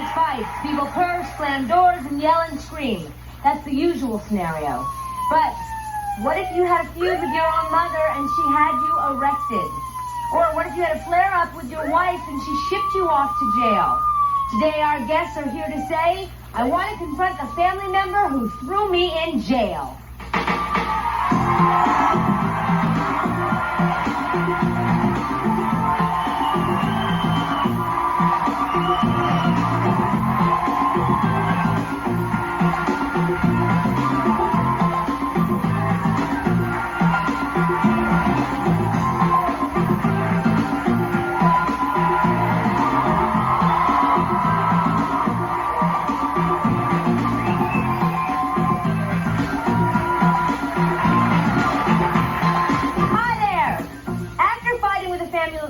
There's fights. People curse, slam doors, and yell and scream. That's the usual scenario. But what if you had a feud with your own mother and she had you arrested? Or what if you had a flare-up with your wife and she shipped you off to jail? Today our guests are here to say, I want to confront the family member who threw me in jail.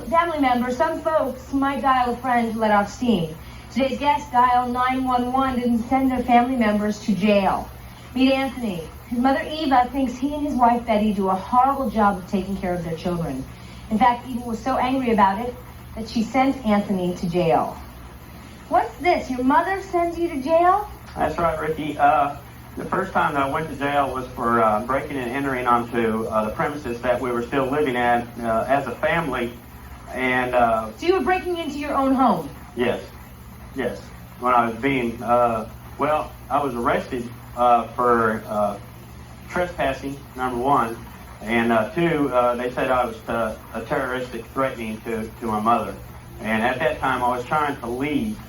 Family member, some folks might dial a friend to let off steam. Today's guest dialed 911 and send their family members to jail. Meet Anthony. His mother Eva thinks he and his wife Betty do a horrible job of taking care of their children. In fact, Eva was so angry about it that she sent Anthony to jail. What's this? Your mother sends you to jail? That's right, Ricki. The first time that I went to jail was for breaking and entering onto the premises that we were still living at as a family. And so you were breaking into your own home? Yes. When I was being, I was arrested for trespassing, number one, and two, they said I was a terroristic threatening to my mother. And at that time, I was trying to leave,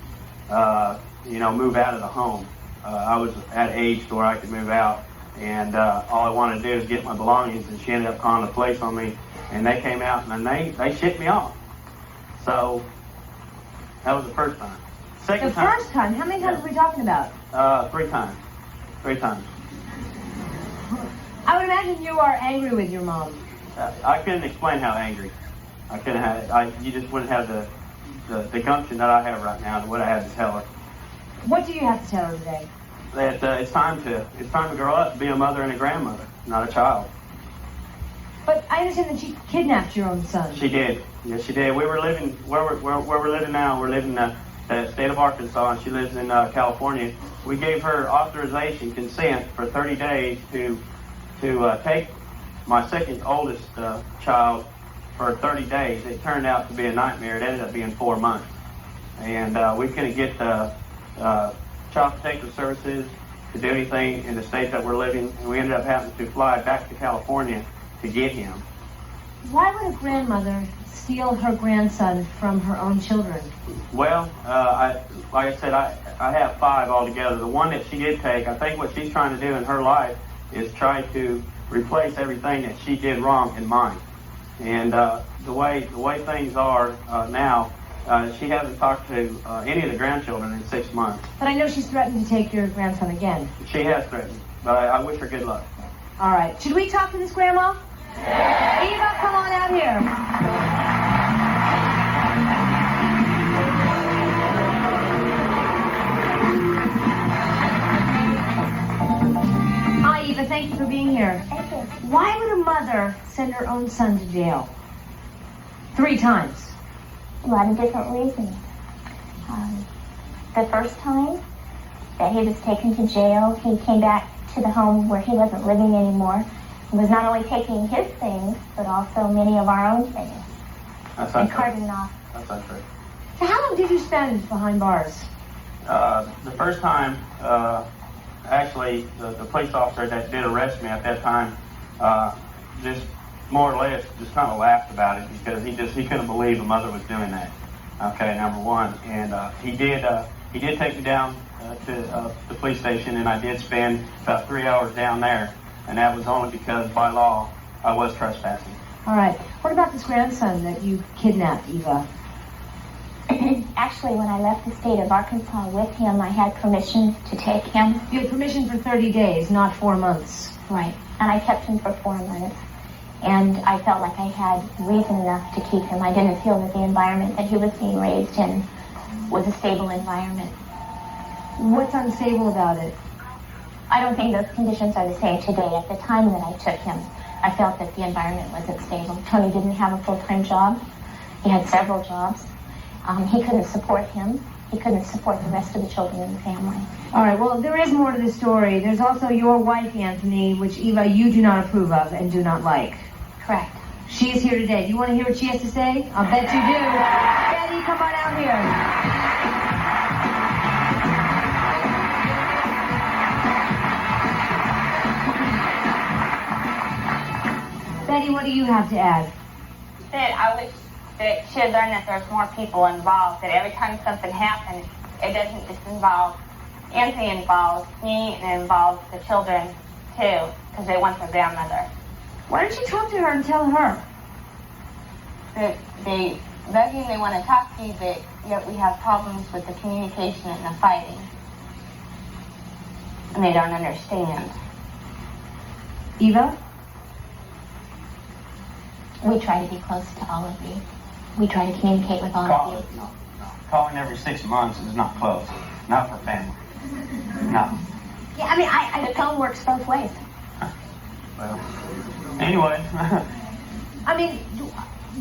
move out of the home. I was at age to where I could move out, and all I wanted to do is get my belongings, and she ended up calling the police on me. And they came out and they shipped me off. So that was the first time. Second time. The first time? How many times are we talking about? 3 times. 3 times. I would imagine you are angry with your mom. I couldn't explain how angry. I couldn't have. You just wouldn't have the gumption that I have right now and what I had to tell her. What do you have to tell her today? That it's time to grow up, be a mother and a grandmother, not a child. But I understand that she kidnapped your own son. She did. Yes, she did. We were living where we're living now. We're living in the state of Arkansas, and she lives in California. We gave her authorization, consent for 30 days to take my second oldest child for 30 days. It turned out to be a nightmare. It ended up being 4 months, and we couldn't get child protective services to do anything in the state that we're living, and we ended up having to fly back to California to get him. Why would a grandmother steal her grandson from her own children? Well, like I said, I have 5 altogether. The one that she did take, I think what she's trying to do in her life is try to replace everything that she did wrong in mine. And the way things are now, she hasn't talked to any of the grandchildren in 6 months. But I know she's threatened to take your grandson again. She has threatened, but I wish her good luck. All right. Should we talk to this grandma? Eva, come on out here. Hi, Eva. Thank you for being here. Thank you. Why would a mother send her own son to jail? 3 times. A lot of different reasons. The first time that he was taken to jail, he came back to the home where he wasn't living anymore. He was not only taking his things, but also many of our own things. That's and carting off. That's not true. So how long did you spend behind bars? The first time, actually, the police officer that did arrest me at that time, just more or less just kind of laughed about it because he couldn't believe a mother was doing that. Okay, number one, and he did take me down to the police station, and I did spend about 3 hours down there, and that was only because by law I was trespassing. All right. What about this grandson that you kidnapped, Eva? Actually, when I left the state of Arkansas with him, I had permission to take him. You had permission for 30 days, not 4 months. Right. And I kept him for 4 months. And I felt like I had reason enough to keep him. I didn't feel that the environment that he was being raised in was a stable environment. What's unstable about it? I don't think those conditions are the same today. At the time that I took him, I felt that the environment wasn't stable. Tony didn't have a full-time job. He had several jobs. He couldn't support him. he couldn't support the rest of the children in the family. All right, well, there is more to the story. There's also your wife, Anthony, which, Eva, you do not approve of and do not like. Correct. She is here today. Do you want to hear what she has to say? I'll bet you do. Betty, come on out here. Betty, what do you have to add? That I wish that she had learned that there's more people involved, that every time something happens, it doesn't just involve Anthony, involves me, and it involves the children too, because they want their grandmother. Why don't you talk to her and tell her? That they love you, they want to talk to you, but yet we have problems with the communication and the fighting. And they don't understand. Eva? We try to be close to all of you. We try to communicate with all of you. No. Calling every 6 months is not close. Not for family. No. Yeah, I mean, the phone works both ways. Well, anyway. I mean,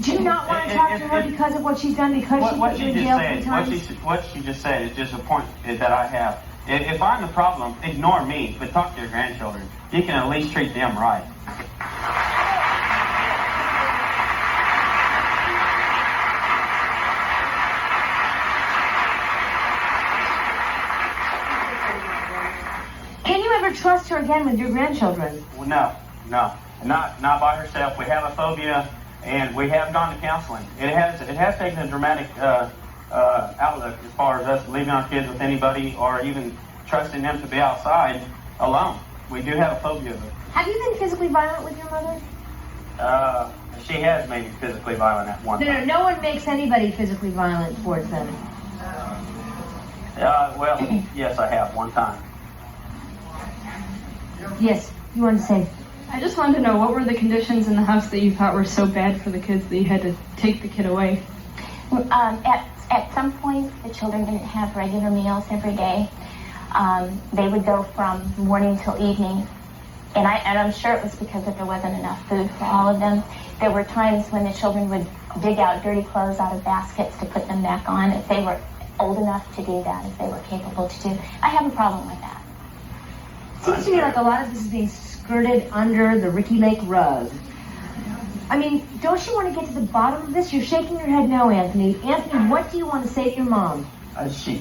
do you not want to talk to her because of what she's done, because she put you in jail 3 times? What she just said is just a point that I have. If I'm the problem, ignore me, but talk to your grandchildren. You can at least treat them right. Can you ever trust her again with your grandchildren? Well, no. Not by herself. We have a phobia, and we have gone to counseling. It has taken a dramatic outlook as far as us leaving our kids with anybody or even trusting them to be outside alone. We do have a phobia of it. Have you been physically violent with your mother? She has made me physically violent at one time. No one makes anybody physically violent towards them. Well, yes, I have one time. Yes, you wanted to say? I just wanted to know, what were the conditions in the house that you thought were so bad for the kids that you had to take the kid away? At some point, the children didn't have regular meals every day. They would go from morning till evening. And I'm sure it was because that there wasn't enough food for all of them. There were times when the children would dig out dirty clothes out of baskets to put them back on if they were old enough to do that, if they were capable to do. I have a problem with that. Seems to me like a lot of this is being skirted under the Ricki Lake rug. I mean, don't you want to get to the bottom of this? You're shaking your head no, Anthony. Anthony, what do you want to say to your mom? She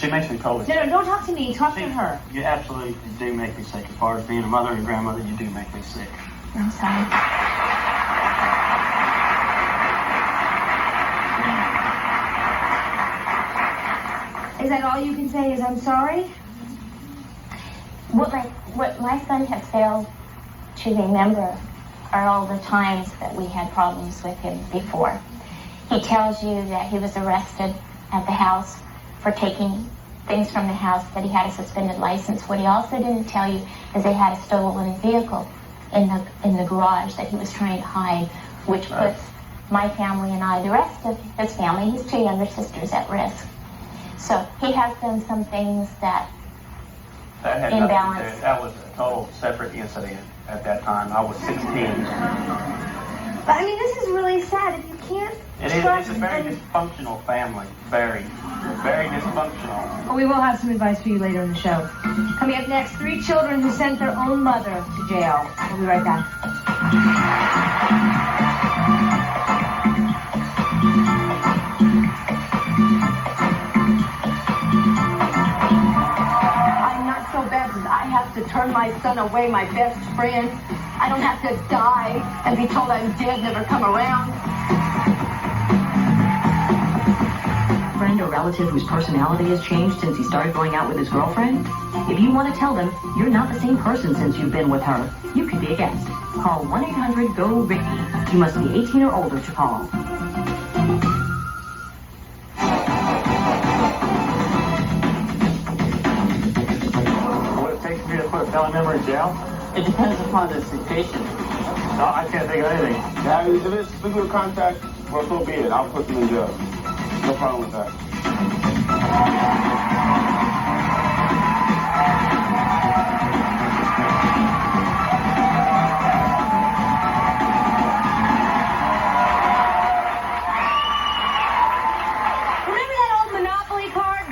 makes me totally sick. No, don't talk to me. Talk to her. You absolutely do make me sick. As far as being a mother and grandmother, you do make me sick. I'm sorry. Is that all you can say is I'm sorry? What my son has failed to remember are all the times that we had problems with him before. He tells you that he was arrested at the house for taking things from the house, that he had a suspended license. What he also didn't tell you is they had a stolen vehicle in the garage that he was trying to hide, which puts my family and I, the rest of his family, his 2 younger sisters, at risk. So he has done some things that had imbalance. That was a total separate incident at that time. I was 16. But I mean, this is really sad. If you can't It's a very dysfunctional family. Very dysfunctional. Well, we will have some advice for you later in the show. Coming up next, 3 children who sent their own mother to jail. We'll be right back. I'm not so bad that I have to turn my son away, my best friend. I don't have to die and be told I'm dead, never come around. Friend or relative whose personality has changed since he started going out with his girlfriend? If you want to tell them you're not the same person since you've been with her, you could be a guest. Call 1-800-GO-RICKY. You must be 18 or older to call. What it takes me to put a family member in jail? It depends upon the situation. No, I can't think of anything. Now, if it's physical contact, well, so be it. I'll put them in jail. No problem with that. Remember that old Monopoly card?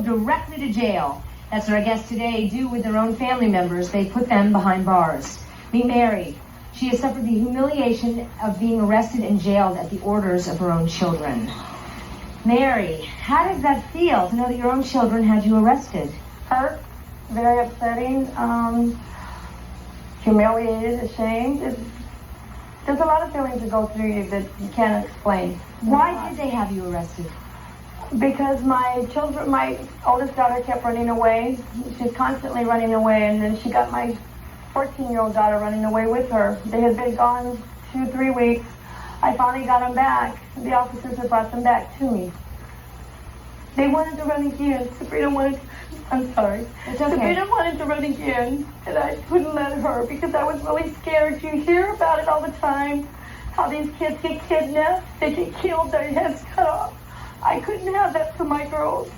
go directly to jail. That's what our guests today do with their own family members. They put them behind bars. Meet Mary. She has suffered the humiliation of being arrested and jailed at the orders of her own children. Mary, how does that feel to know that your own children had you arrested? Hurt, very upsetting, humiliated, ashamed. There's a lot of feelings that go through you that you can't explain. Why did they have you arrested? Because my oldest daughter kept running away. She's constantly running away, and then she got my 14-year-old daughter running away with her. They had been gone 2-3 weeks. I finally got them back. The officers had brought them back to me. They wanted to run again. I'm sorry. It's okay. Sabrina wanted to run again, and I couldn't let her because I was really scared. You hear about it all the time, how these kids get kidnapped, they get killed, their heads cut off. I couldn't have that for my girls.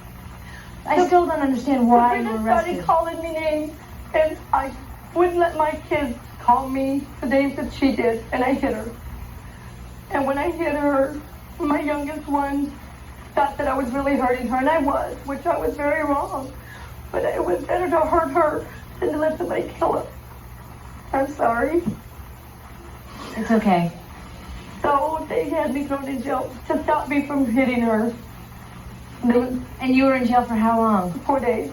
I still don't understand why you were Sabrina arrested. started calling me names, and I wouldn't let my kids call me the names that she did, and I hit her. And when I hit her, my youngest one thought that I was really hurting her, and I was, which I was very wrong. But it was better to hurt her than to let somebody kill her. I'm sorry. It's okay. So they had me thrown in jail to stop me from hitting her. And you were in jail for how long? 4 days.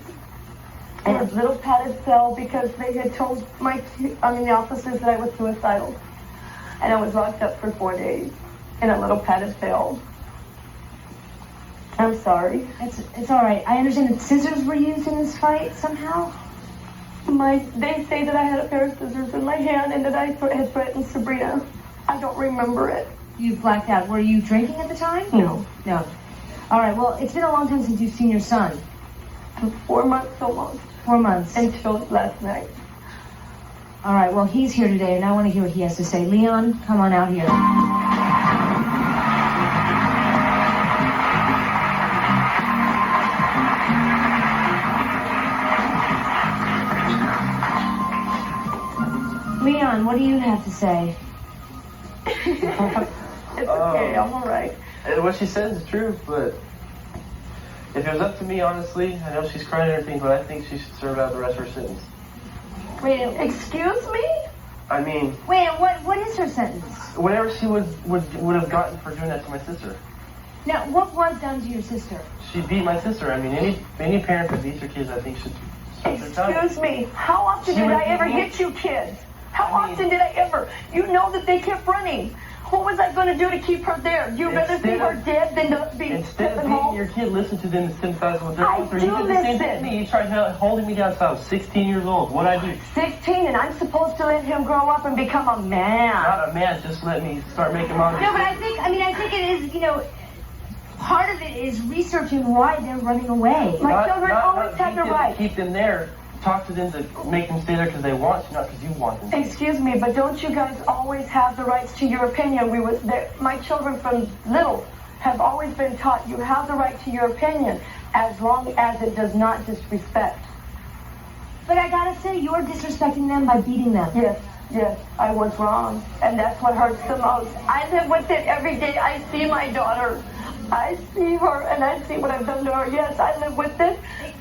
In a little padded cell because they had told the officers that I was suicidal. And I was locked up for 4 days in a little padded cell. I'm sorry. It's all right. I understand that scissors were used in this fight somehow? They say that I had a pair of scissors in my hand and that I had threatened Sabrina. I don't remember it. You blacked out. Were you drinking at the time? No. All right, well, it's been a long time since you've seen your son. 4 months almost. 4 months. Until last night. All right, well, he's here today, and I want to hear what he has to say. Leon, come on out here. Leon, what do you have to say? It's okay, I'm all right. What she says is true, but if it was up to me, honestly, I know she's crying and everything, but I think she should serve out the rest of her sentence. Wait, excuse me? I mean... Wait, what is her sentence? Whatever she would have gotten for doing that to my sister. Now, what was done to your sister? She beat my sister. I mean, any parent that beats their kids, I think, should stop their time. Excuse me, how often did I ever hit you kids? How often did I ever? You know that they kept running. What was I going to do to keep her there? You'd rather see her dead than to be Instead of home? beating your kid, listen to them and sympathize with their I culture. do You did the same thing to listen. me. You tried holding me down since I was 16 years old. What'd I do? 16, and I'm supposed to let him grow up and become a man. Not a man. Just let me start making my own. No, but I think it is, part of it is researching why they're running away. My children always have the right. Keep them there. Talk to them to make them stay there because they want to, not because you want them to. Excuse me, but don't you guys always have the rights to your opinion? My children from little have always been taught you have the right to your opinion as long as it does not disrespect. But I gotta say, you're disrespecting them by beating them. Yes, I was wrong. And that's what hurts the most. I live with it every day. I see my daughter. I see her and I see what I've done to her. Yes, I live with it.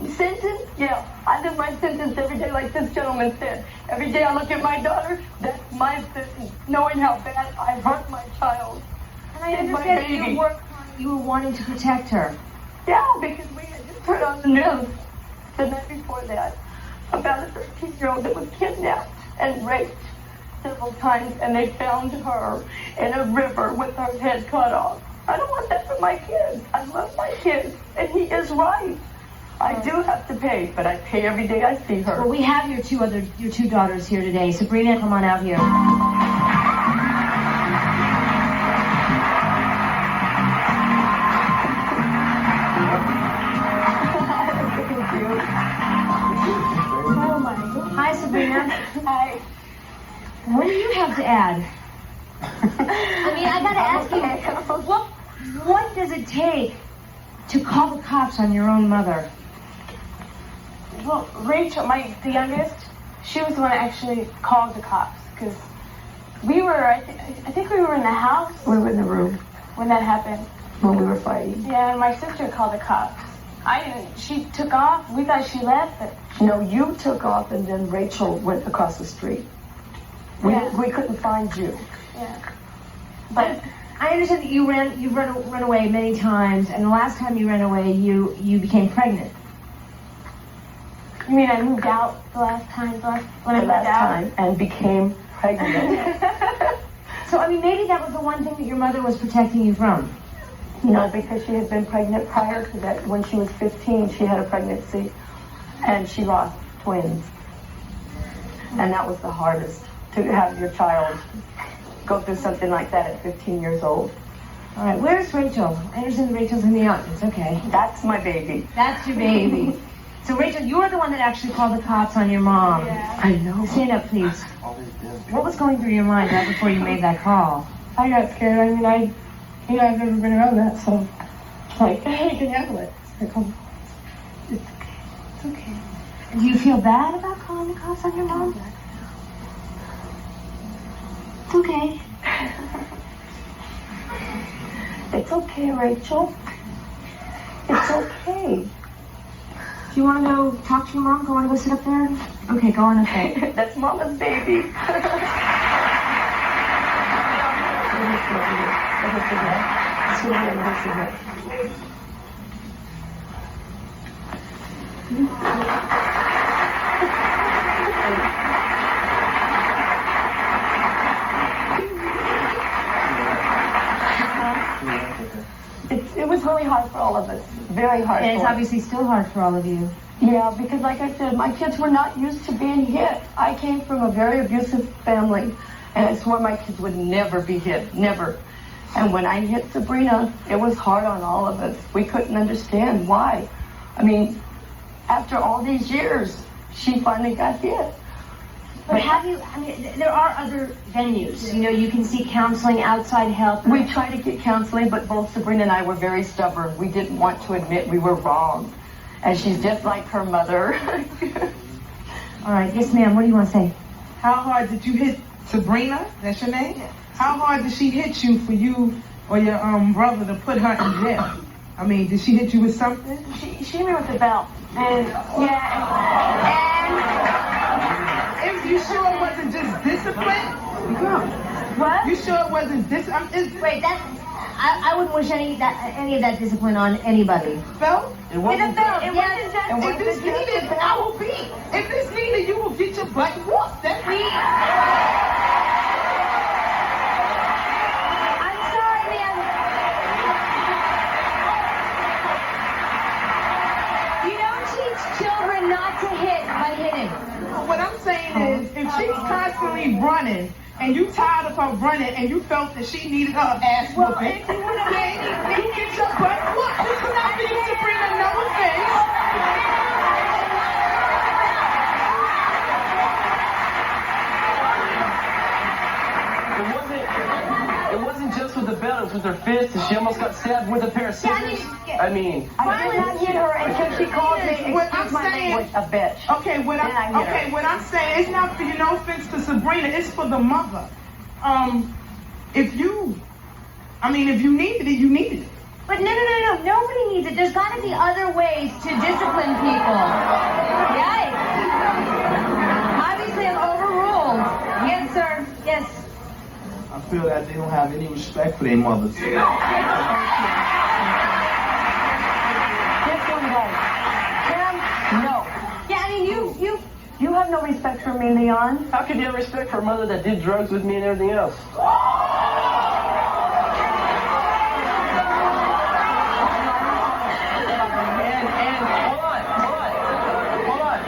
Sentence? Yeah. I live my sentence every day like this gentleman said. Every day I look at my daughter, that's my sentence. Knowing how bad I hurt my child. And I understand that you were wanting to protect her. Yeah, because we had just heard on the news the night before that about a 13-year-old that was kidnapped and raped several times, and they found her in a river with her head cut off. I don't want that for my kids. I love my kids, and he is right. I do have to pay, but I pay every day I see her. Well, we have your two daughters here today. Sabrina, come on out here. Hi, Sabrina. Hi. What do you have to add? I gotta ask you, what does it take to call the cops on your own mother? Well, Rachel, the youngest, she was the one that actually called the cops because we were, I think we were in the house. We were in the room when that happened. when we were fighting. Yeah, and my sister called the cops. She took off. We thought she left, but no, you took off, and then Rachel went across the street. We couldn't find you. Yeah. But I understand that you've run away many times, and the last time you ran away, you became pregnant. You mean I moved out the last time? When I moved out? And became pregnant. So, I mean, maybe that was the one thing that your mother was protecting you from. No, because she had been pregnant prior to that. When she was 15, she had a pregnancy, and she lost twins. And that was the hardest, to have your child go through something like that at 15 years old. All right, where's Rachel? I understand Rachel's in the audience. Okay. That's my baby. That's your baby. So, Rachel, you were the one that actually called the cops on your mom. Yeah. I know. Stand up, please. What was going through your mind right before you made that call? I got scared. I mean, I've never been around that, so like, I can handle it. It's okay. Do you feel bad about calling the cops on your mom? It's okay. It's okay, Rachel. It's okay. Do you want to go talk to your mom? Do you want to go sit up there? Okay, go on up there. That's Mama's baby. It was really hard for all of us. Very hard. And it's obviously still hard for all of you. Yeah, because like I said, my kids were not used to being hit. I came from a very abusive family, and I swore my kids would never be hit, never. And when I hit Sabrina, it was hard on all of us. We couldn't understand why. I mean, after all these years, she finally got hit. But there are other venues. You know, you can seek counseling, outside help. We tried to get counseling, but both Sabrina and I were very stubborn. We didn't want to admit we were wrong. And she's just like her mother. All right, yes, ma'am, what do you want to say? How hard did you hit Sabrina? That's your name? Yes. How hard did she hit you for you or your brother to put her in jail? I mean, did she hit you with something? She hit me with the belt. And, If you sure it wasn't just discipline? what? You sure it wasn't discipline? Wait, I wouldn't wish any of that discipline on anybody. Belt? With a belt. It wasn't just... If this needed, I will be. If this needed, you will get your butt whooped. That's me. I'm sorry, ma'am. You don't teach children not to hit by hitting. What I'm saying is, if she's constantly running, and you tired of her running, and you felt that she needed her ass whooping, then you get your butt whooped. This is not for you to bring another face. It wasn't just with the belt, it was with her fist, and she almost got stabbed with a pair of scissors. I mean, I did not hit her until she called me, What I'm excuse my saying- language, a bitch. Okay, what Then I hit her. I'm saying, it's not for you, no offense to Sabrina, it's for the mother. If you needed it, you needed it. But no. Nobody needs it. There's got to be other ways to discipline people. Yikes. Obviously, I'm overruled. Yes, sir. Yes. I feel that they don't have any respect for their mothers. This one does. Kim, no. Yeah, I mean, You have no respect for me, Leon. how could you have respect for a mother that did drugs with me and everything else? Hold on.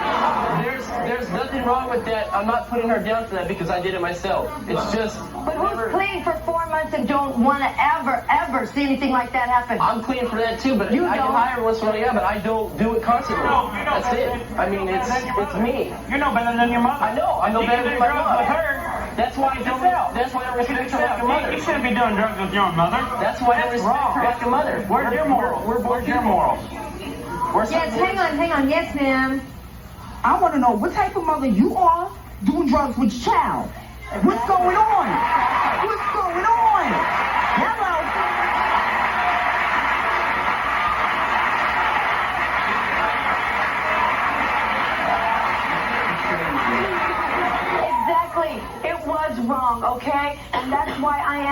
There's nothing wrong with that. I'm not putting her down for that because I did it myself. It's just. But who's clean for 4 months and don't want to ever see anything like that happen? I'm clean for that too, but You I can don't. hire once in a while, yeah, but I don't do it constantly. That's it. I mean, it's me. You're no better than your mother. I know better than my mom. with her. That's why I don't. That's why I don't respect her like your mother. You shouldn't be doing drugs with your mother. That's why I don't respect her like your mother. Where's your morals? Where's your morals? Yes, hang on. Yes, ma'am. I want to know what type of mother you are doing drugs with your child. What's going on? What's going on? Hello?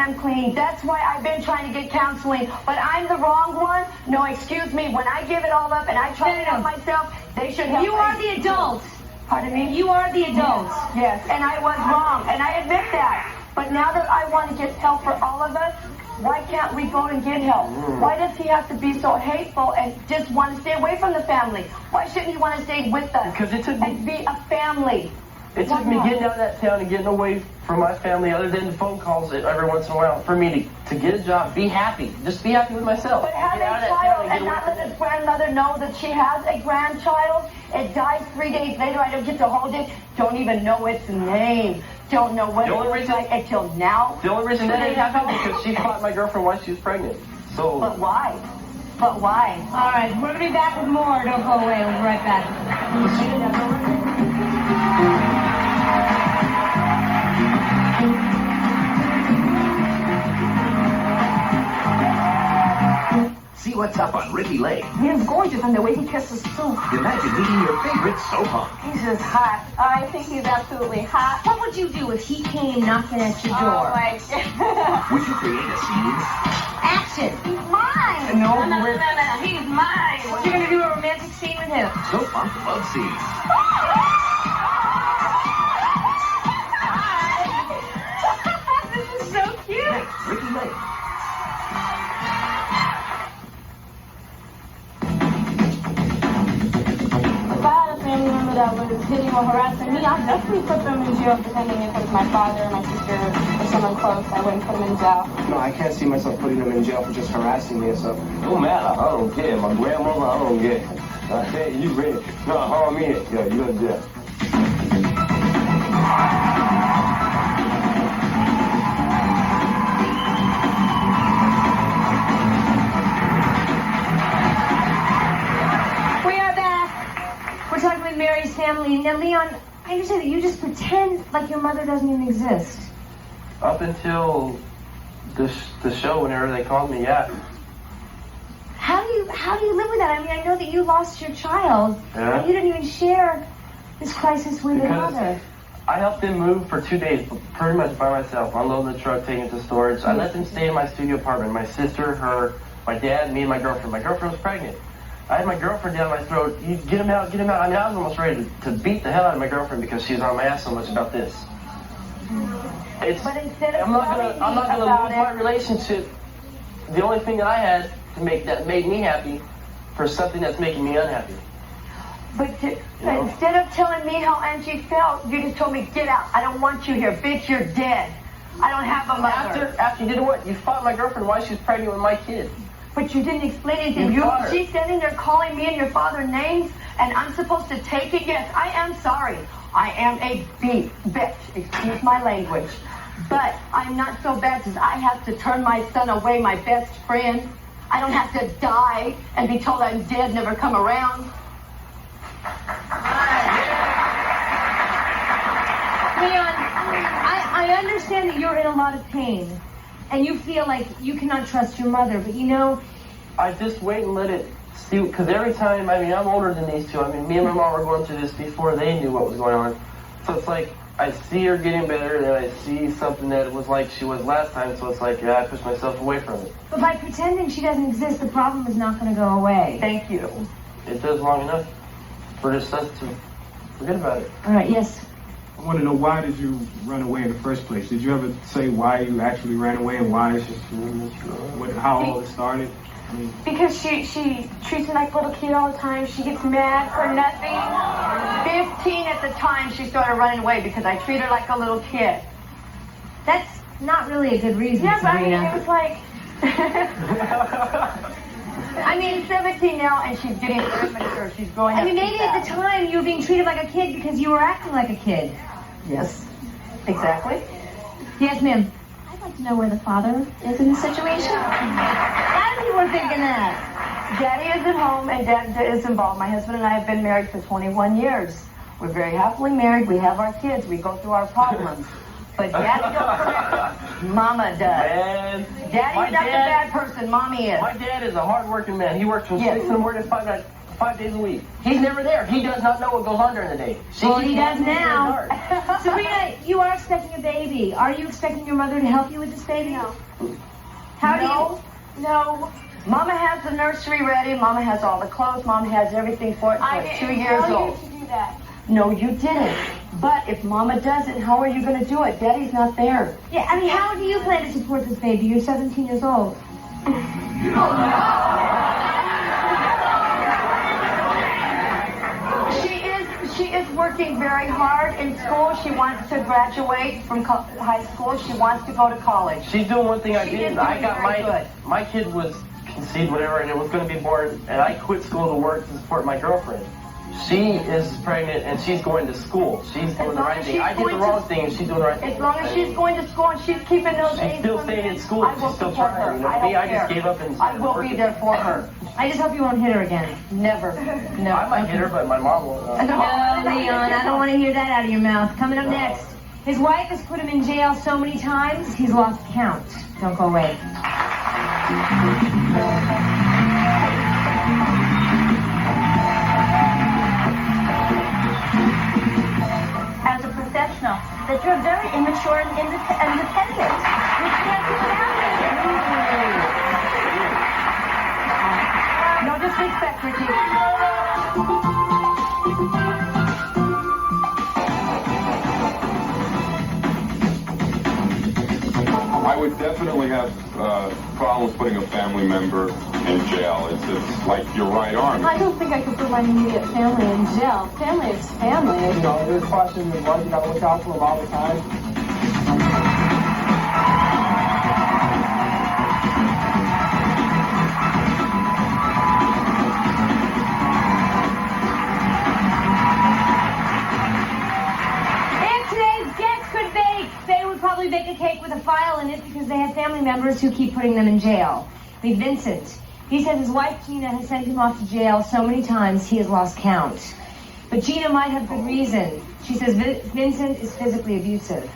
am clean. That's why I've been trying to get counseling. But I'm the wrong one? No, excuse me. When I give it all up and I try to help myself, they should help. You are the adults. Pardon me? You are the adults. Yes, and I was wrong, and I admit that. But now that I want to get help for all of us, why can't we go and get help? Why does he have to be so hateful and just want to stay away from the family? Why shouldn't he want to stay with us? Because it took me, and be a family? it took me getting out of that town and getting away from my family, other than phone calls every once in a while, for me to get a job, be happy. Just be happy with myself. But have a child and not let his grandmother know that she has a grandchild. It dies 3 days later. I don't get to hold it. Don't even know its name. Don't know what it looks like until now. The only reason that didn't happen is because she fought my girlfriend while she was pregnant. So. But why? But why? All right, we're going to be back with more. Don't go away. We'll be right back. See what's up on Ricki Lake. He's gorgeous, and the way he kisses too. Imagine meeting your favorite soap opera. He's just hot. I think he's absolutely hot. What would you do if he came knocking at your door? Oh my God. Would you create a scene? Action. He's mine. No, no. He's mine. You're going to do a romantic scene with him. Soap opera love scene. This is so cute. Next, Ricki Lake. If I had a family member that was hitting or harassing me, I'd definitely put them in jail, depending if it was my father, my sister, or someone close. I wouldn't put them in jail. No, I can't see myself putting them in jail for just harassing me or something. No matter. I don't care. My grandmother, I don't care. I say you ready. No, harm me. Yeah, you go to jail. We're talking with Mary's family. Now, Leon, I understand that you just pretend like your mother doesn't even exist. Up until the show, whenever they called me, yeah. How do you live with that? I mean, I know that you lost your child, Yeah. and you didn't even share this crisis with your mother. I helped them move for 2 days, pretty much by myself, unloading the truck, taking it to storage. I let them stay in my studio apartment. My sister, her, my dad, me, and my girlfriend. My girlfriend was pregnant. I had my girlfriend down my throat. You get him out, get him out. I mean, I was almost ready to beat the hell out of my girlfriend because she was on my ass so much about this. But instead of I'm not gonna lose my relationship. The only thing that I had to make that made me happy for something that's making me unhappy. But instead of telling me how Angie felt, you just told me, get out. I don't want you here. Bitch, you're dead. I don't have a mother. After you did what? You fought my girlfriend while she was pregnant with my kid. But you didn't explain anything. She's standing there calling me and your father names, and I'm supposed to take it? Yes, I am sorry. I am a bitch. Excuse my language. But I'm not so bad since I have to turn my son away, my best friend. I don't have to die and be told I'm dead, never come around. Leon, I understand that you're in a lot of pain, and you feel like you cannot trust your mother, but you know... I just wait and let it see, because every time, I mean, I'm older than these two. I mean, me and my mom were going through this before they knew what was going on. So it's like, I see her getting better, and I see something that was like she was last time, so it's like, yeah, I push myself away from it. But by pretending she doesn't exist, the problem is not going to go away. Thank you. It does long enough for just us to forget about it. All right, yes. I want to know, why did you run away in the first place? Did you ever say why you actually ran away and why, how all it started? I mean, because she treats me like a little kid all the time. She gets mad for nothing. 15 at the time, she started running away because I treat her like a little kid. That's not really a good reason, Yeah, but I mean, Sabrina. it was like... I mean, 17 now, and she's getting immature. She's growing up. I mean, maybe at the time you were being treated like a kid because you were acting like a kid. Yes, exactly. Yes, ma'am. I'd like to know where the father is in the situation. A lot of people are thinking that. Daddy is at home, and Dad is involved. My husband and I have been married for 21 years. We're very happily married. We have our kids. We go through our problems. But Daddy don't correct. Mama does. Man, Daddy's not the bad person. Mommy is. My dad is a hard-working man. He works from 6 in the morning to 5 days a week. He's never there. He does not know what goes on during the day. Well, he does now. Sabrina, you are expecting a baby. Are you expecting your mother to help you with this baby? No. How do you? No. Mama has the nursery ready. Mama has all the clothes. Mama has everything for it. I For 2 didn't years tell old. you to do that. No, you didn't. But if Mama does it, how are you going to do it? Daddy's not there. Yeah, I mean, how do you plan to support this baby? You're 17 years old. She is working very hard in school. She wants to graduate from high school. She wants to go to college. She's doing one thing I She did. is I doing got very good. my kid was conceived, whatever, and it was going to be born, and I quit school to work to support my girlfriend. She is pregnant and she's going to school. She's doing the right thing. I did the wrong thing and she's doing the right thing. As long as she's going to school and she's keeping those She's A's still from staying in me, school. I will She's still support trying. her. You know I me, don't I just care. gave up and I will be there for her. I just hope you won't hit her again. Never. No. I might hit her, but my mom won't. No, Leon, I don't want to hear that out of your mouth. Coming up next, his wife has put him in jail so many times, he's lost count. Don't go away. As a professional, that you're very immature and independent. You can't do that. No disrespect, Ricki. I would definitely have problems putting a family member in jail. It's like your right arm. I don't think I could put my immediate family in jail. Family is family. You know, there's questions of what you gotta look out for them all the time. If today's guests could bake, they would probably bake a cake with a file in it because they have family members who keep putting them in jail. Like Vincent. He says his wife Gina has sent him off to jail so many times he has lost count. But Gina might have good reason. She says Vincent is physically abusive.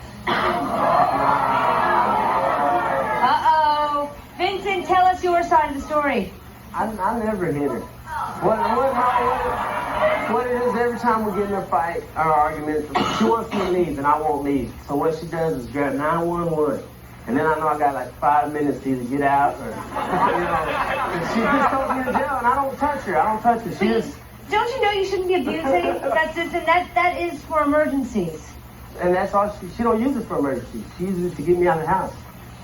Uh-oh. Vincent, tell us your side of the story. I never hit her. What it is, every time we get in a fight or argument, she wants me to leave and I won't leave. So what she does is grab 911. And then I know I got like 5 minutes to either get out or, you know. And she just throws me in jail and I don't touch her. She just... Don't you know you shouldn't be abusing? That is for emergencies. And that's all, she don't use it for emergencies. She uses it to get me out of the house.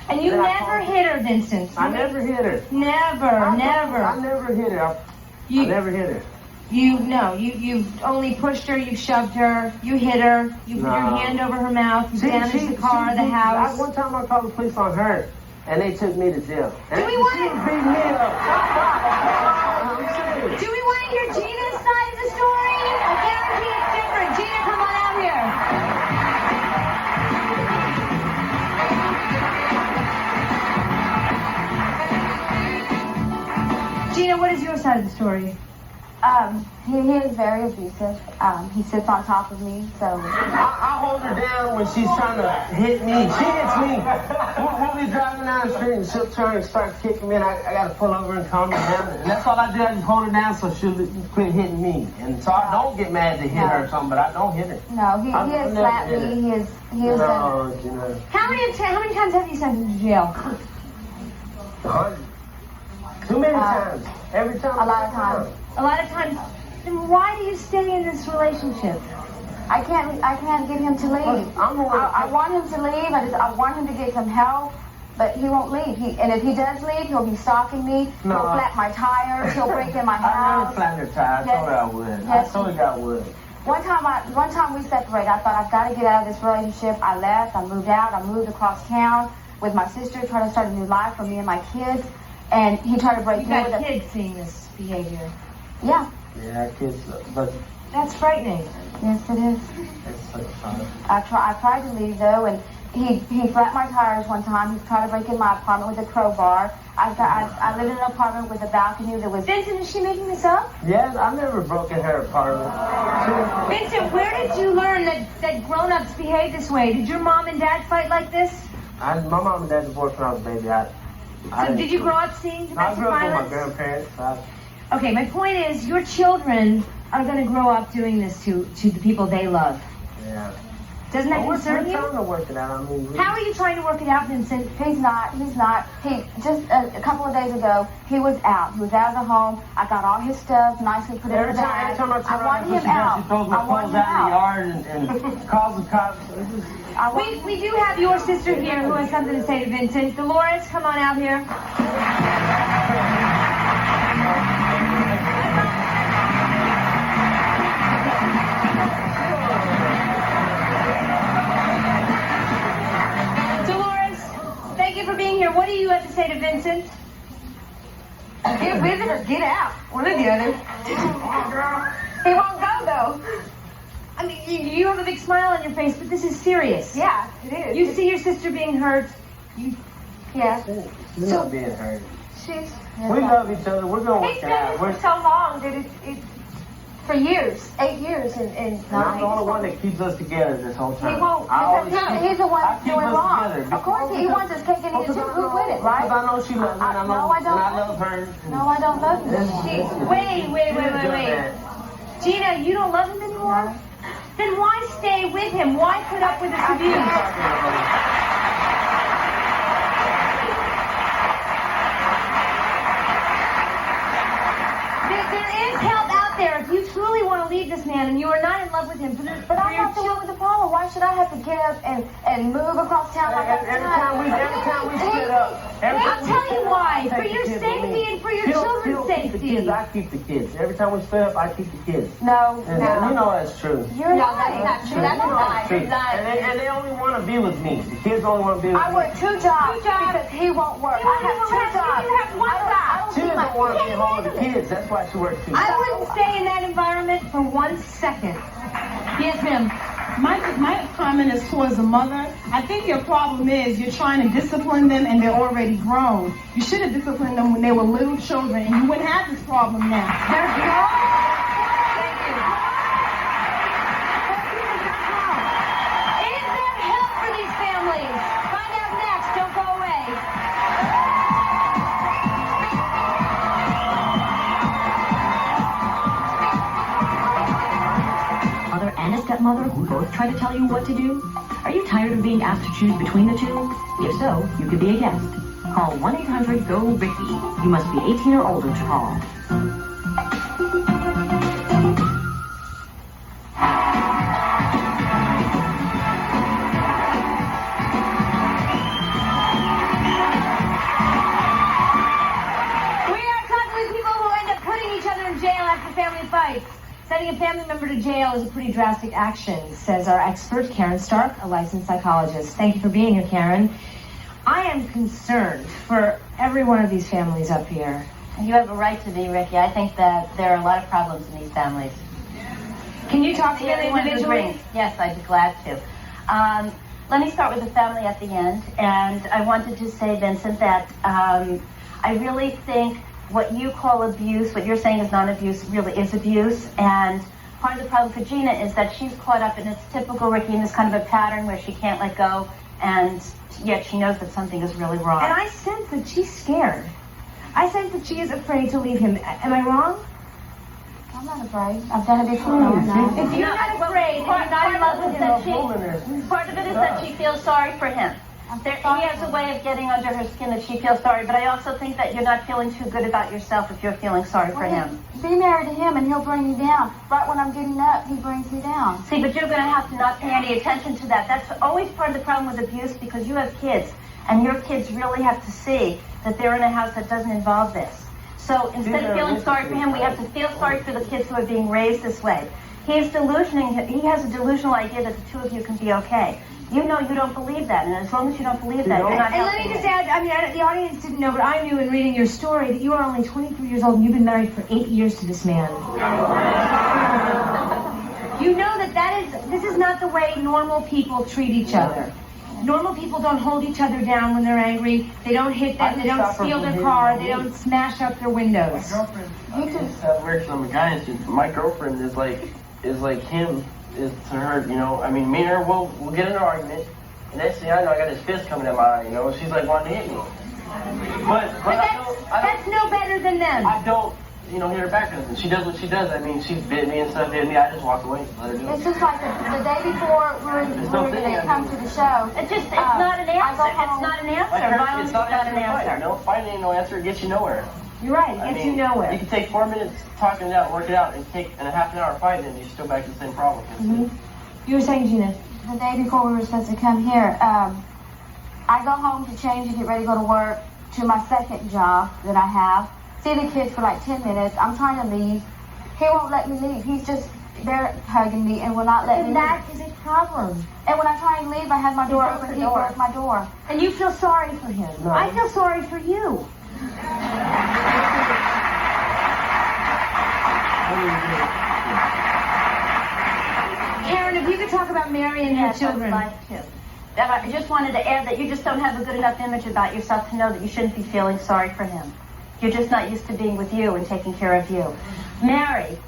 And you never hit her, Vincent. I never hit her. Never. I never hit her. I never hit her. You've only pushed her, you've shoved her, you hit her, you put your hand over her mouth, you damaged the car, the house. One time I called the police on her, and they took me to jail. And Do we want to beat me up? Do we want to hear Gina's side of the story? I guarantee it's different. Gina, come on out here. Gina, what is your side of the story? He is very abusive. He sits on top of me, so... I hold her down when she's trying to hit me. She hits me. We'll be driving down the street and she'll turn and start kicking me and I got to pull over and calm her down. And that's all I do. I just hold her down so she'll quit hitting me. And so I don't get mad to hit her or something, but I don't hit her. No, he has slapped me. He is No, Gina. How many times have you sent him to jail? 100. Too many times. Every time. A lot of times. A lot of times. Then why do you stay in this relationship? I can't get him to leave. I want him to leave. I want him to get some help, but he won't leave. And if he does leave, he'll be stalking me. No. He'll flat my tires. He'll break in my I house. never flattened her tires. I told her I would. Yes. I told her I would. One time we separated. I thought I've got to get out of this relationship. I left. I moved out. I moved across town with my sister, trying to start a new life for me and my kids. And he tried to break You me with got kids seeing this behavior. Yeah. Yeah, kids, but That's frightening. Yes, it is. it's so hard. I tried to leave though, and he flat my tires one time. He tried to break in my apartment with a crowbar. I lived in an apartment with a balcony that was... Vincent, is she making this up? Yes, I've never broken her apartment. Vincent, where did you learn that grown-ups behave this way? Did your mom and dad fight like this? My mom and dad divorced when I was a baby. So did you grow up seeing I domestic grew up with my violence? grandparents. Okay, my point is, your children are going to grow up doing this to the people they love. Yeah. Doesn't that concern you? We're trying to work it out. I mean, How are you trying to work it out, Vincent? He's not. He just a couple of days ago, he was out. He was out of the home. I got all his stuff nicely put in the bag. Every time I turn wanted around, him out. she throws my clothes out in the yard and calls the cops. We do have your sister here who has something to say to Vincent. Dolores, come on out here. Dolores, thank you for being here. What do you have to say to Vincent? Get with it or get out. One or the other. He won't go, though. I mean, you have a big smile on your face, but this is serious. Yeah, it is. You see your sister being hurt. Yeah. She's not being hurt. We love each other. We're going to work He's it done out. this for so long that it for years, 8 years, and I'm the only one that keeps us together this whole time. He won't. He's the one that's doing wrong. Of course, he wants us taking it too. Who would it, right? Because I know she loves me, and I love her. No, I don't love him. Wait. Gina, you don't love him anymore? Then why stay with him? Why put up with this abuse? There is help out there if you truly want to leave this man and you are not in love with him. But I'm not the one with the problem. Why should I have to get up and move across town like that? Every time we split up. I'll tell you why. For your safety and for your children's safety. I keep the kids. Every time we split up, I keep the kids. No. You know that's true. You're not. That's not true. That's a lie. And they only want to be with me. The kids only want to be with me. I work 2 jobs because he won't work. I have 2 jobs. You have 1 job. She doesn't want to be home with the kids. That's why she works 2 jobs. I wouldn't stay in that environment for 1 second. Yes, ma'am. My comment is towards the mother. I think your problem is you're trying to discipline them and they're already grown. You should have disciplined them when they were little children and you wouldn't have this problem now. There's no... Thank you. Is there help for these families? Find out next. Don't go away. Mother and a stepmother who both try to tell you what to do? Are you tired of being asked to choose between the two? If so, you could be a guest. Call 1-800-GO-RICKY. You must be 18 or older to call. We are talking with people who end up putting each other in jail after family fights. Sending a family member to jail is a pretty drastic action, says our expert, Karen Stark, a licensed psychologist. Thank you for being here, Karen. I am concerned for every one of these families up here. You have a right to be, Ricki. I think that there are a lot of problems in these families. Can you talk to them Anyone who individually? brings- Yes, I'd be glad to. Let me start with the family at the end. And I wanted to say, Vincent, that I really think what you call abuse, what you're saying is non-abuse, really is abuse. And part of the problem for Gina is that she's caught up in this typical Ricki, in this kind of a pattern where she can't let go, and yet she knows that something is really wrong. And I sense that she's scared. I sense that she is afraid to leave him. Am I wrong? I'm not afraid. I've done it before. If you're not afraid, and you're not in love with him, Part of it is that she feels sorry for him. He has a way of getting under her skin that she feels sorry, but I also think that you're not feeling too good about yourself if you're feeling sorry for him. Be married to him and he'll bring you down. Right when I'm getting up, he brings me down. See, but you're going to have to not pay any attention to that. That's always part of the problem with abuse because you have kids, and your kids really have to see that they're in a house that doesn't involve this. So instead of feeling sorry for him, we have to feel sorry for the kids who are being raised this way. He has a delusional idea that the two of you can be okay. You know you don't believe that, and as long as you don't believe that, you're not And let helping me just him. add, I mean, the audience didn't know, but I knew in reading your story that you are only 23 years old and you've been married for 8 years to this man. You know that this is not the way normal people treat each other. Normal people don't hold each other down when they're angry. They don't hit them. They don't steal their car. They don't smash up their windows. My girlfriend is like him is to her, you know. I mean, me and her, we'll get in an argument, and next thing I know, I got his fist coming at my eye, you know. She's like wanting to hit me. But that's no better than them. I don't. hit her back. And she does what she does. I mean, she bit me and stuff, hit me. I just walk away, let her do it. It's just like the day before we were going to come to the show. It's not an answer. It's not an answer. Violence is not an answer. No, fighting ain't no answer. It gets you nowhere. You're right. It gets you nowhere. You can take 4 minutes talking it out, work it out, and a half an hour fighting, and you're still back to the same problem. You were saying, Gina? The day before we were supposed to come here, I go home to change and get ready to go to work to my second job that I have. See the kids for like 10 minutes. I'm trying to leave. He won't let me leave. He's just there hugging me and will not let me leave. And that is a problem. And when I try and leave, I have my door open. He broke my door. And you feel sorry for him. No. I feel sorry for you. Karen, if you could talk about Mary and her children. I'd like to. I just wanted to add that you just don't have a good enough image about yourself to know that you shouldn't be feeling sorry for him. You're just not used to being with you and taking care of you. Mary,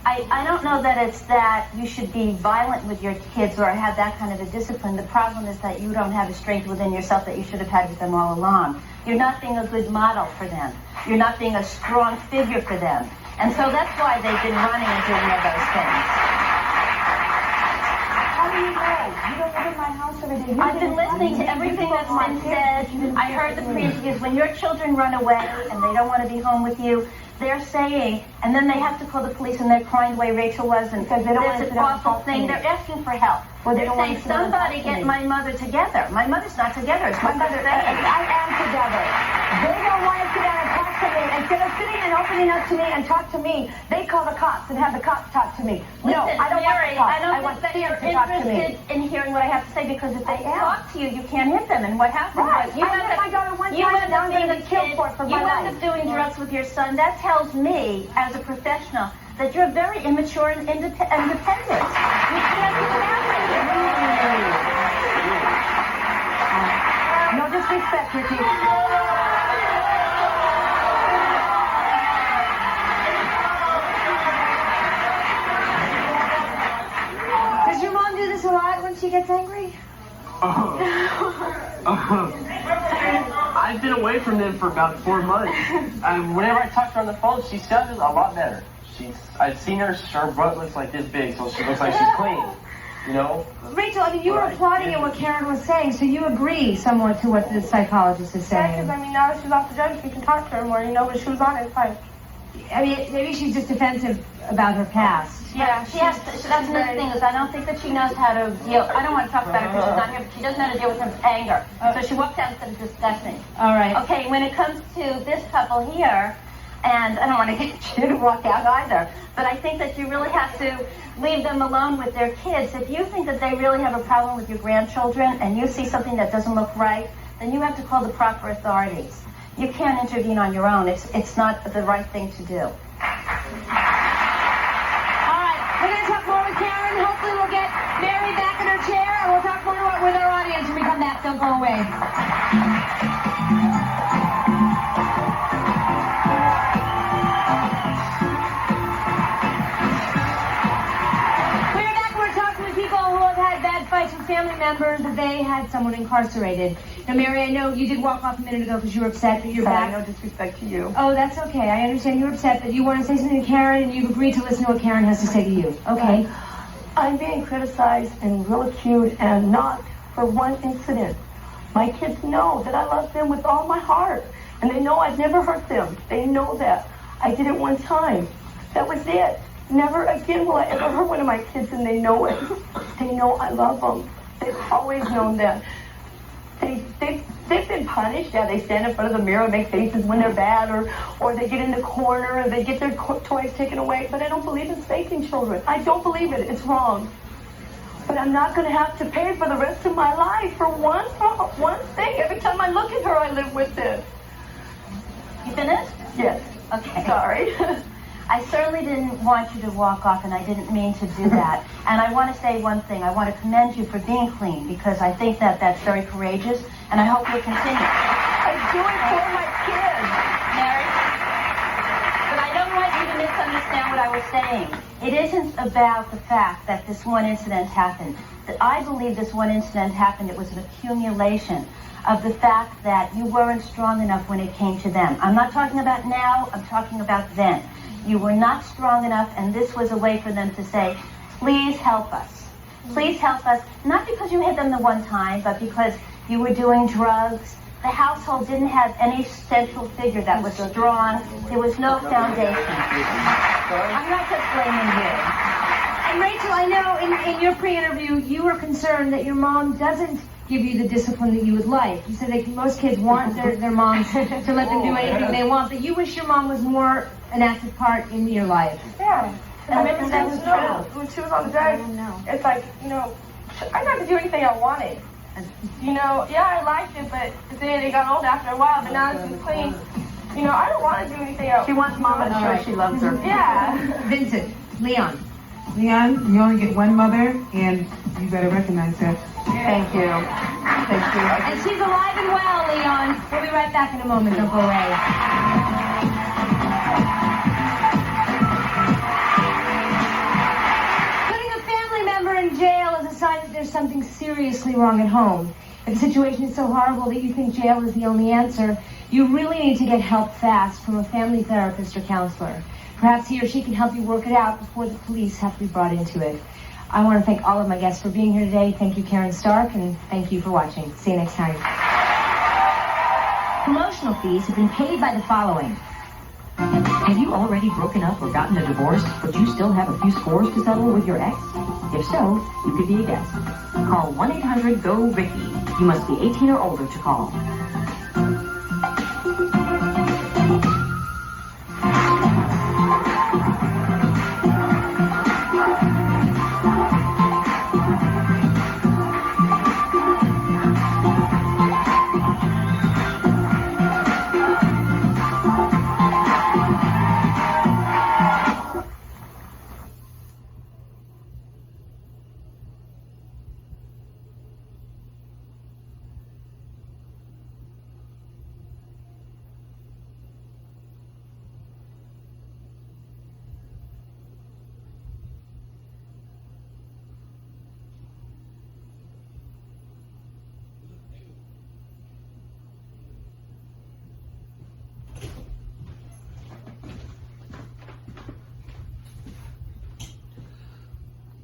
I don't know that it's that you should be violent with your kids or have that kind of a discipline. The problem is that you don't have a strength within yourself that you should have had with them all along. You're not being a good model for them. You're not being a strong figure for them. And so that's why they've been running and doing all those things. How do you know? You don't live in my house every day. I've been listening to everything that's been said. I heard the previous, when your children run away and they don't want to be home with you, they're saying, and then they have to call the police and they're crying the way Rachel was, and because they don't want an awful thing. They're asking for help. Well, they're saying, somebody get my mother together. My mother's not together. It's my mother. I am together. They don't want to sit down and talk to me. Instead of sitting and opening up to me and talk to me, they call the cops and have the cops talk to me. No, Listen, I don't Mary, want the cops. I don't I think want that them you're to talk to me. interested in hearing what I have to say, because if they talk to you, you can't hit them. And what happens Right. was you I hit my daughter one time and now I'm going to be killed for it for my life. You end up doing drugs with your son. That tells me, as a professional, that you're very immature and independent. You can't do that. No disrespect, Ricki. Does your mom do this a lot when she gets angry? I've been away from them for about 4 months. Whenever I talk to her on the phone, she sounds a lot better. I've seen her butt looks like this big, so she looks like she's clean. You know? Rachel, I mean, you were applauding at what Karen was saying, so you agree somewhat to what the psychologist is saying. Yeah, because, I mean, now that she's off the drugs, we can talk to her more, you know, but she was on it, fine. I mean, maybe she's just defensive about her past. Yeah, she has to, that's another thing, is I don't think that she knows how to deal. I don't want to talk about her because she's not here, but she doesn't know how to deal with her anger. So she walks out instead of discussing. All right. Okay, when it comes to this couple here, and I don't want to get you to walk out either, but I think that you really have to leave them alone with their kids. If you think that they really have a problem with your grandchildren and you see something that doesn't look right, then you have to call the proper authorities. You can't intervene on your own. It's not the right thing to do. All right, we're going to talk more with Karen. Hopefully we'll get Mary back in her chair, and we'll talk more with our audience when we come back. Don't go away. Fights with family members that they had someone incarcerated. Now, Mary, I know you did walk off a minute ago because you were upset that you're back. No disrespect to you. Oh, that's okay. I understand you're upset, but you want to say something to Karen, and you've agreed to listen to what Karen has to say to you. Okay. I'm being criticized and ridiculed, and not for one incident. My kids know that I love them with all my heart, and they know I've never hurt them. They know that. I did it one time. That was it. Never again will I ever hurt one of my kids, and they know it. They know I love them. They've always known that. They've been punished. Yeah, they stand in front of the mirror and make faces when they're bad, or they get in the corner and they get their toys taken away. But I don't believe in spanking children. I don't believe it. It's wrong. But I'm not going to have to pay for the rest of my life for one thing. Every time I look at her, I live with this. You finished? Yes. Okay. Sorry. I certainly didn't want you to walk off, and I didn't mean to do that. And I want to say one thing. I want to commend you for being clean, because I think that that's very courageous, and I hope you'll continue. I do it for my kids. Mary? But I don't want you to misunderstand understand what I was saying. It isn't about the fact that this one incident happened. That I believe this one incident happened, it was an accumulation of the fact that you weren't strong enough when it came to them. I'm not talking about now, I'm talking about then. You were not strong enough, and this was a way for them to say, please help us. Please help us, not because you hit them the one time, but because you were doing drugs. The household didn't have any central figure that was strong. There was no foundation. I'm not just blaming you. And Rachel, I know in your pre-interview, you were concerned that your mom doesn't give you the discipline that you would like. You said that most kids want their moms to let them do anything they want, but you wish your mom was more an active part in your life. Yeah. I mean, when she was on the drugs, it's like, I got to do anything I wanted. Yeah, I liked it, but then it got old after a while, but now it's clean. I don't want to do anything else. She wants mama to show she loves her. Yeah. Vincent, Leon. Leon, you only get one mother, and you better recognize that. Thank you. Thank you. And she's alive and well, Leon. We'll be right back in a moment. Don't go away. In jail is a sign that there's something seriously wrong at home. If the situation is so horrible that you think jail is the only answer, you really need to get help fast from a family therapist or counselor. Perhaps he or she can help you work it out before the police have to be brought into it. I want to thank all of my guests for being here today. Thank you, Karen Stark, and thank you for watching. See you next time. Promotional fees have been paid by the following. Have you already broken up or gotten a divorce, but you still have a few scores to settle with your ex? If so, you could be a guest. Call 1-800-GO-RICKY. You must be 18 or older to call.